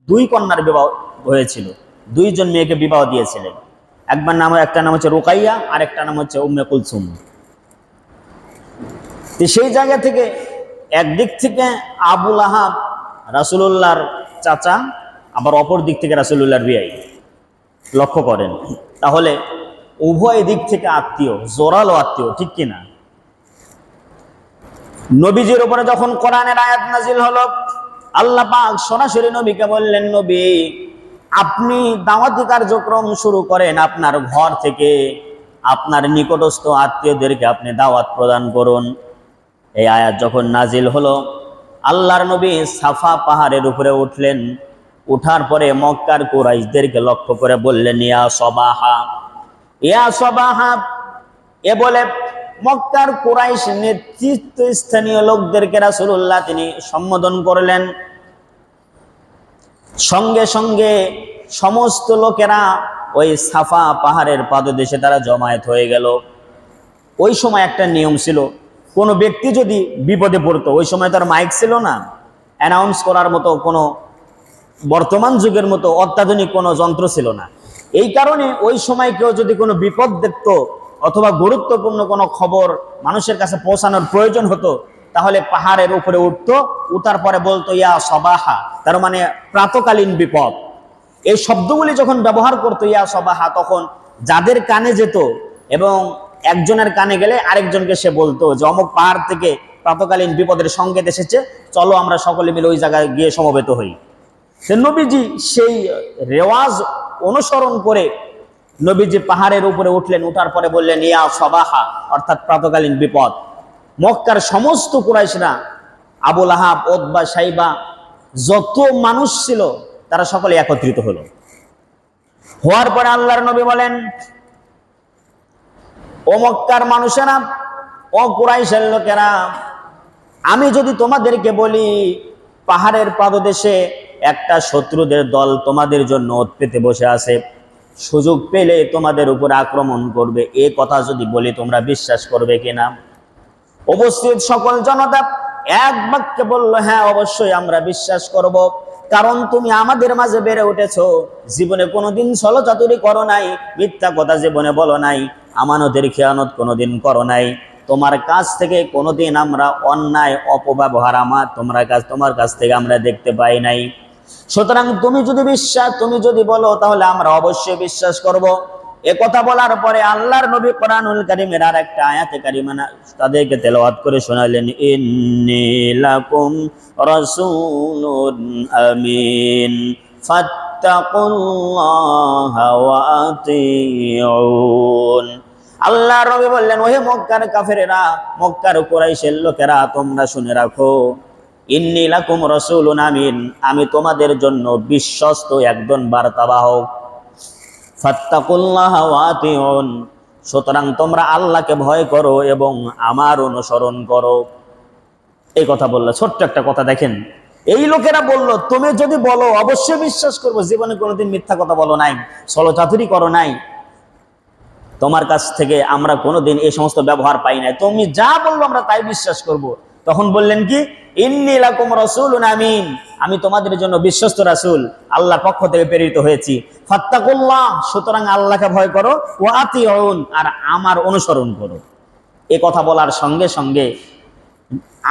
দুই কন্যার বিবাহ হয়েছিল, দুইজন মেয়েকে বিবাহ দিয়েছিলেন। একটা নাম হচ্ছে রুকাইয়া, আর একটা নাম হচ্ছে উম্মে কুলসুম। তো সেই জায়গা থেকে একদিক থেকে আবুল আহাব রাসূলুল্লাহর চাচা, আবার অপর দিক থেকে রাসূলুল্লাহর বিয়াই। লক্ষ্য করেন তাহলে উভয় দিক থেকে আত্মীয়, জোরালো আত্মীয়, ঠিক কিনা? নবীজির উপরে যখন কোরআনের আয়াত নাজিল হলো, আল্লাহ পাক সরাসরি নবীকে বললেন, নবী আপনি দাওয়াতি কার্যক্রম শুরু করেন আপনার ঘর থেকে, আপনার নিকটস্থ আত্মীয়দেরকে আপনি দাওয়াত প্রদান করুন। এই আয়াত যখন নাজিল হলো, আল্লাহর নবী সাফা পাহাড়ের উপরে উঠলেন। উঠার পরে মক্কার কুরাইশদেরকে লক্ষ্য করে বললেন, ইয়া সবাহা, ইয়া সবাহা। এ বলে মক্কার কুরাইশ নেতৃত্ব স্থানীয় লোকদেরকে রাসূলুল্লাহ তিনি সম্বোধন করলেন। সঙ্গে সঙ্গে সমস্ত লোকেরা ওই সাফা পাহাড়ের পাদদেশে তারা জমায়েত হয়ে গেল। ওই সময় একটা নিয়ম ছিল, কোনো ব্যক্তি যদি বিপদে পড়তো, ওই সময় তার মাইক ছিল না, অ্যানাউন্স করার মতো কোনো বর্তমান যুগের মতো অত্যাধুনিক কোনো যন্ত্র ছিল না। এই কারণে ওই সময় কেউ যদি কোনো বিপদ দেখত অথবা গুরুত্বপূর্ণ কোনো খবর মানুষের কাছে পৌঁছানোর প্রয়োজন হতো, তাহলে পাহাড়ের উপরে উঠতো, উঠার পরে বলতো ইয়া সবাহা, তার মানে প্রাতকালীন বিপদ। এই শব্দগুলি যখন ব্যবহার করতো ইয়া সবাহা, তখন যাদের কানে যেত এবং একজনের কানে গেলে আরেকজনকে সে বলতো যে অমুক পাহাড় থেকে প্রাতকালীন বিপদের সংকেত এসেছে, চলো আমরা সকলে মিলে ওই জায়গায় গিয়ে সমবেত হই। নবীজি সেই রেওয়াজ অনুসরণ করে নবীজি পাহাড়ের উপরে উঠলেন। উঠার পরে বললেন ইয়া সবাহা, অর্থাৎ প্রাতকালীন বিপদ। মক্কার সমস্ত কুরাইশরা, আবুল আহাব, উতবা, সাইবা, যত মানুষ ছিল তারা সকলে একত্রিত হলো। হওয়ার পরে আল্লাহর নবী বলেন, ও মক্কার মানুষেরা, ও কুরাইশের লোকেরা, আমি যদি তোমাদেরকে বলি পাহাড়ের পাদদেশে একটা শত্রুদের দল তোমাদের জন্য ওঁত পেতে বসে আছে, সুযোগ পেলে তোমাদের উপর আক্রমণ করবে, এ কথা যদি বলি তোমরা বিশ্বাস করবে কিনা? উপস্থিত সকল জনতা এক বাক্যে বলল, হ্যাঁ অবশ্যই আমরা বিশ্বাস করব, কারণ তুমি আমাদের মাঝে বেড়ে উঠেছো, জীবনে কোনোদিন ছলচাতুরি করো নাই, মিথ্যা কথা জীবনে বলো নাই, আমানতের খেয়ানত কোনোদিন করো নাই, তোমার কাছ থেকে কোনোদিন আমরা অন্যায় অপব্যবহার তোমার কাছ থেকে আমরা দেখতে পাই নাই। সুতরাং তুমি যদি বলো তাহলে আমরা অবশ্যই বিশ্বাস করব। এ কথা বলার পরে আল্লাহর নবী কোরআনুল কারীমের আর একটা আয়াতে কারিমা তাদেরকে তেলাওয়াত করে শোনালেন, ইন্নী লাকুম রাসূলুন আমিন ফাত্তাকুল্লাহা ওয়া আতিউন। আল্লাহর নবী বললেন, ওহে মক্কার কাফেরেরা, মক্কার কুরাইশের লোকেরা, তোমরা শুনে রাখো, ইন্নী লাকুম রাসূলুন আমিন, আমি তোমাদের জন্য বিশ্বস্ত একজন বার্তাবাহক। ফাত্তাকুল্লাহা ওয়া আতিউন, সুতরাং তোমরা আল্লাহকে ভয় করো এবং আমার অনুসরণ করো। এই কথা বললো, ছোট্ট একটা কথা দেখেন। এই লোকেরা বলল, তুমি যদি বলো অবশ্যই বিশ্বাস করবো, জীবনে কোনোদিন মিথ্যা কথা বলো নাই, ছলচাতুরি করো নাই, তোমার কাছ থেকে আমরা কোনোদিন এই সমস্ত ব্যবহার পাই নাই, তুমি যা বলবো আমরা তাই বিশ্বাস করব। তখন বললেন কি, ইন্নী লাকুম রাসূলুন আমিন, আমি তোমাদের জন্য বিশ্বস্ত রাসূল, আল্লাহর পক্ষ থেকে প্রেরিত হয়েছি। ফাত্তাকুল্লাহ, সুতরাং আল্লাহকে ভয় করো, ওয়া আতিউন, আর আমার অনুসরণ করো। এই কথা বলার সঙ্গে সঙ্গে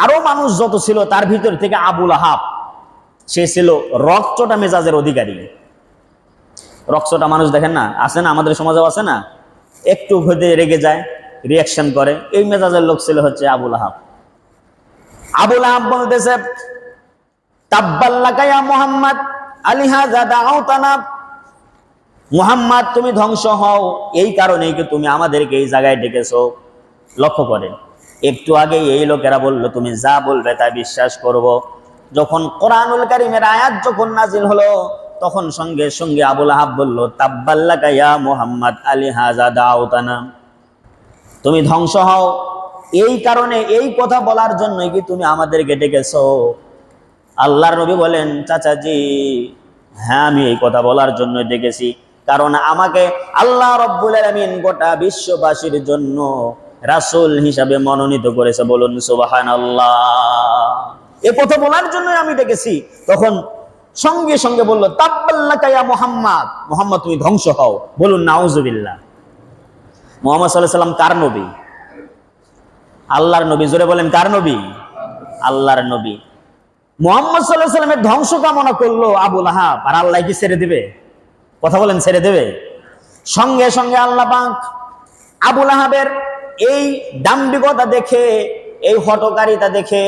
আরো মানুষ যত ছিল তার ভিতর থেকে আবুল আহাব, সে ছিল রকচটা মেজাজের অধিকারী। রকচটা মানুষ দেখেন না, আছে না, আমাদের সমাজেও আছে না, একটু হতে রেগে যায়, রিয়াকশন করে, এই মেজাজের লোক ছিল হচ্ছে আবুল আহাব। আবুল আহাব বলতেছে, তাব্বাল্লাকা ইয়া মুহাম্মদ আলিহাযা দাউতানা, মুহাম্মদ তুমি ধ্বংস হও, এই কারণেই কি তুমি আমাদেরকে এই জায়গায় ডেকেছো। লক্ষ্য করেন, একটু আগে এই লোকেরা বলল তুমি যা বলবে তাই বিশ্বাস করব। যখন কোরআনুল কারীমের আয়াত যখন নাজিল হলো, তখন সঙ্গে সঙ্গে আবুল আহাব বলল, তাব্বাল্লাকা ইয়া মুহাম্মদ আলিহাযা দাউতানা, তুমি ধ্বংস হও, এই কারণে, এই কথা বলার জন্যই কি তুমি আমাদেরকে ডেকেছো। আল্লাহর নবী বলেন, চাচাজি হ্যাঁ আমি এই কথা বলার জন্য ডেকেছি, কারণ আমাকে আল্লাহ রাব্বুল আলামিন গোটা বিশ্ববাসীর জন্য রাসূল হিসাবে মনোনীত করেছে। বলুন সুবহানাল্লাহ। এই কথা বলার জন্য আমি ডেকেছি। তখন সঙ্গে সঙ্গে বলল তাব্বাল্লাকা ইয়া মুহাম্মদ, মুহাম্মদ তুমি ধ্বংস হও। বলুন নাউজুবিল্লাহ। মুহাম্মদ সাল্লাল্লাহু আলাইহি সাল্লাম কার নবী? আল্লাহর নবী। জোরে বলেন কার নবী? আল্লাহর নবী। মুহাম্মদ সাল্লাল্লাহু আলাইহি সাল্লামের ধ্বংস কামনা করলো আবু লাহাব, আর আল্লাহ কি ছেড়ে দিবে? কথা বলেন, ছেড়ে দেবে? সঙ্গে সঙ্গে আল্লাহ পাক আবু লাহাবের এই দাম্ভিকতা দেখে, এই হঠকারিতা দেখে,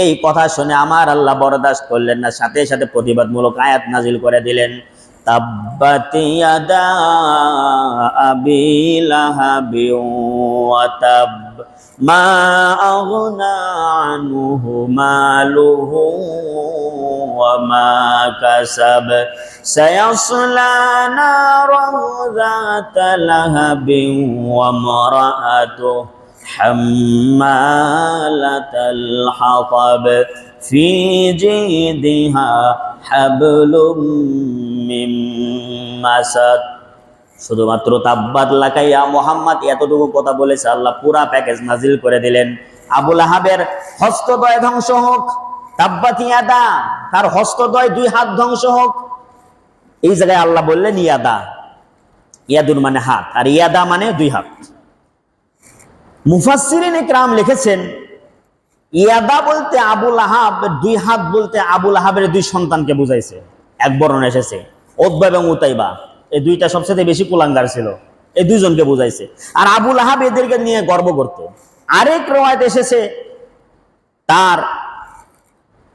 এই কথা শুনে আমার আল্লাহ বরদাস্ত করলেন না, সাথে সাথে প্রতিবাদমূলক আয়াত নাজিল করে দিলেন। তাব্বাত ইয়াদা আবি লাহাবি ওয়া তাব মা আগনা আনহু মালুহু ওয়া মা কাসাব সায়াসলা নারান যাতা লাহাবিন ওয়া মারাআতুহু হাম্মালাতাল হাতাব ফি জিদিহা হাবলুম মিন মাসাদ। শুধুমাত্র তাব্বাত লাকা ইয়া মুহাম্মদ এতটুকু কথা বলেছে আল্লাহ, পুরা প্যাকেজ নাজিল করে দিলেন। আবু লাহাবের হস্তদ্বয় ধ্বংস হোক, তাব্বাত ইয়াদা, তার হস্তদ্বয় দুই হাত ধ্বংস হোক। এই জায়গায় আল্লাহ বললেন ইয়াদা, ইয়াদুন মানে হাত, আর ইয়াদা মানে দুই হাত। মুফাসসিরিন ইকরাম লিখেছেন ইয়াদা বলতে আবু লাহাব, দুই হাত বলতে আবু লাহাবের দুই সন্তানকে বুঝাইছে। এক বর্ণনা এসেছে উতবা এবং উতাইবা, এই দুইটা সবচেয়ে বেশি কুলাঙ্গার ছিল, এই দুইজনকে বুঝাইছে। আর আবু লাহাব এদেরকে নিয়ে গর্ব করত। আরেক রওয়ায়াত এসেছে তার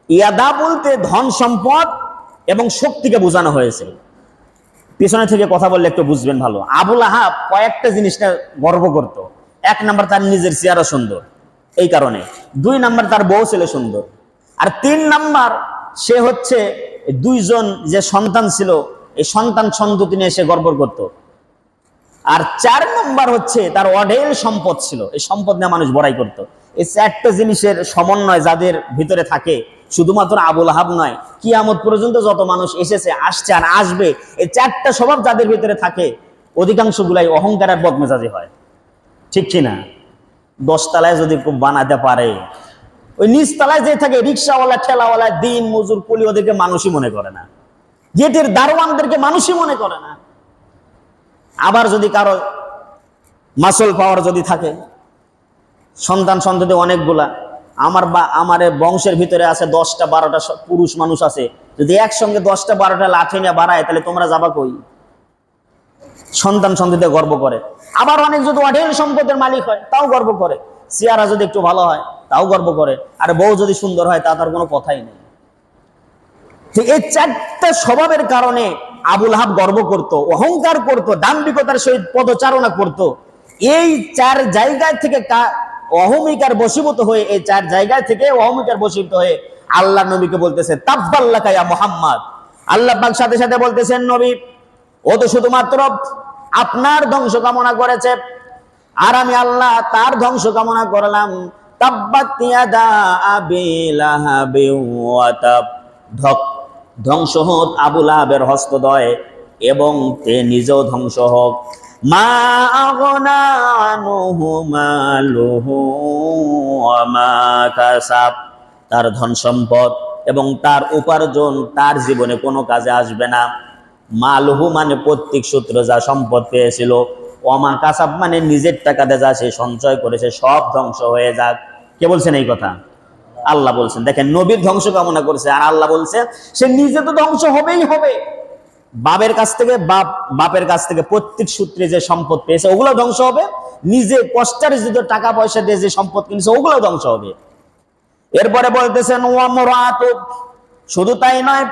ইয়াদা বলতে ধন সম্পদ এবং শক্তিকে বোঝানো হয়েছে। পিছনে থেকে কথা বললে একটু বুঝবেন ভালো। আবু লাহাব কয়েকটা জিনিসটা গর্ব করত। এক নাম্বার তার নিজের চেহারা সুন্দর, এই কারণে। দুই নাম্বার তার বউ ছেলে সুন্দর। আর তিন নাম্বার সে হচ্ছে দুইজন যে সন্তান ছিল, এই সন্তান সন্ততি নিয়ে সে গর্ব করত। আর চার নম্বর হচ্ছে তার অঢেল সম্পদ ছিল, এই সম্পদ নিয়ে মানুষ বড়াই করত। এই চারটা জিনিসের সমন্বয় যাদের ভিতরে থাকে, শুধুমাত্র আবু লাহাব নয়, কিয়ামত পর্যন্ত যত মানুষ এসেছে, আসছে আর আসবে, এই চারটা স্বভাব যাদের ভিতরে থাকে অধিকাংশ গুলাই অহংকারের বদমেজাজি হয়। ঠিক কিনা? 10 তলায় যদি বানাতে পারে, ওই নিচ তলায় যে থাকে রিক্সাওয়ালা, ঠেলাওয়ালা, দিন মজুর, কুলি, ওদেরকে মানুষই মনে করে না, গেটের দারোয়ানদেরকে মানুষই মনে করে না। আবার যদি কারো মাসল পাওয়ার যদি থাকে, সন্তান সন্ততি অনেকগুলা, আমার বংশের ভিতরে আছে 10টা 12টা পুরুষ মানুষ আছে, যদি একসঙ্গে 10টা 12টা লাঠি নিয়ে বাড়ায়, তাহলে তোমরা যাবা কই? সন্তান সন্ততিতে গর্ব করে। আবার অনেক যদি অঢেল সম্পদের মালিক হয়, তাও গর্ব করে। চেহারা যদি একটু ভালো হয়, তাও গর্ব করে। আর বউ যদি সুন্দর হয়, তা তার কোনো কথাই নেই। ঠিক এই চারটা স্বভাবের কারণে আবু লাহাব গর্ব করত, অহংকার করত, দাম্ভিকতার সহিত পদচারণা করত। এই চার জায়গায় থেকে অহমিকার বশীভূত হয়ে, এই চার জায়গায় থেকে অহমিকার বশীভূত হয়ে আল্লাহ নবীকে বলতেছে তাব্বাল্লাকা ইয়া মুহাম্মদ। আল্লাহ পাক সাথে সাথে বলতেছেন, নবী ও তো শুধুমাত্র আপনার ধ্বংস কামনা করেছে, আর আমি আল্লাহ তার ধ্বংস কামনা করলাম। তাব্বাত ইয়াদা আবি লাহাবি ওয়া তাব, ধ্বংস হোক আবু লাহাবের হস্তদ্বয় এবং তে নিজেও ধ্বংস হোক। মা আগনা আনহু মালুহু ওয়া মা কাসাব, তার ধন সম্পদ এবং তার উপার্জন তার জীবনে কোনো কাজে আসবে না। মালুহু মানে প্রত্যেক সূত্র যা সম্পদ পেয়েছিল, ওমা কাসাব মানে নিজের টাকাতে যা সে সঞ্চয় করেছে, সব ধ্বংস হয়ে যাক। কে বলছেন এই কথা? আল্লাহ বলছেন। দেখেন, নবীর ধ্বংস কামনা করছে, আর আল্লাহ বলছে সে নিজে তো ধ্বংস হবেই হবে। বাপের কাছ থেকে প্রত্যেক সূত্রে যে সম্পদ পেয়েছে ওগুলো ধ্বংস হবে, নিজে কষ্টার্জিত টাকা পয়সা দিয়ে যে সম্পদ কিনেছে ওগুলো ধ্বংস হবে। এরপরে বলতেছেন ওয়া মুরাতুব, শুধু তাই নয়,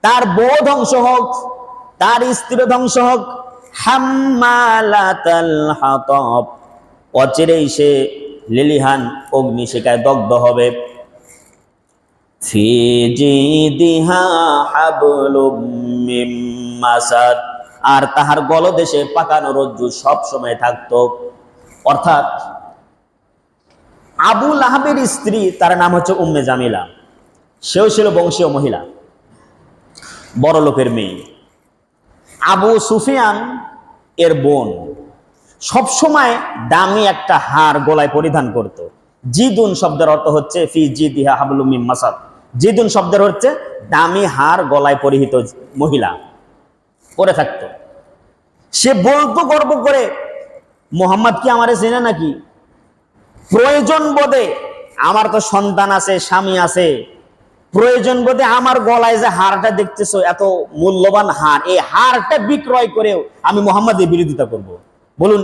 তার বউ ধ্বংস হোক, তার স্ত্রী ধ্বংস হোক। হাম্মালাতাল হাতাব, অচিরেই সে লিলিহান অগ্নিশিখায় দগ্ধ হবে। ফি জিদিহা হাবলুম মিন মাসাদ, আর তাহার গলদেশে পাকানো রজ্জু সব সময় থাকতো। অর্থাৎ আবু লাহাবের স্ত্রী, তার নাম হচ্ছে উম্মে জামিলা, সেও ছিল বংশীয় মহিলা, বড় লোকের মেয়ে। আবু সুফিয়ান এর বোন সবসময় দামি একটা হার গলায় পরিধান করত। জিদুন শব্দের অর্থ হচ্ছে ফি জিদিহা হাবলুম মিন মাসাদ, জিদুন শব্দের হচ্ছে দামি হার গলায় পরিহিত মহিলা পরে থাকতো। সে বলতো গর্ব করে, মোহাম্মদ কি আমারে চেনে নাকি? প্রয়োজন বোধে, আমার তো সন্তান আছে, স্বামী আছে, প্রয়োজন বোধে আমার গলায় যে হারটা দেখতেছো, এত মূল্যবান হার, এই হারটা বিক্রয় করেও আমি মোহাম্মদের বিরোধিতা করব? বলুন।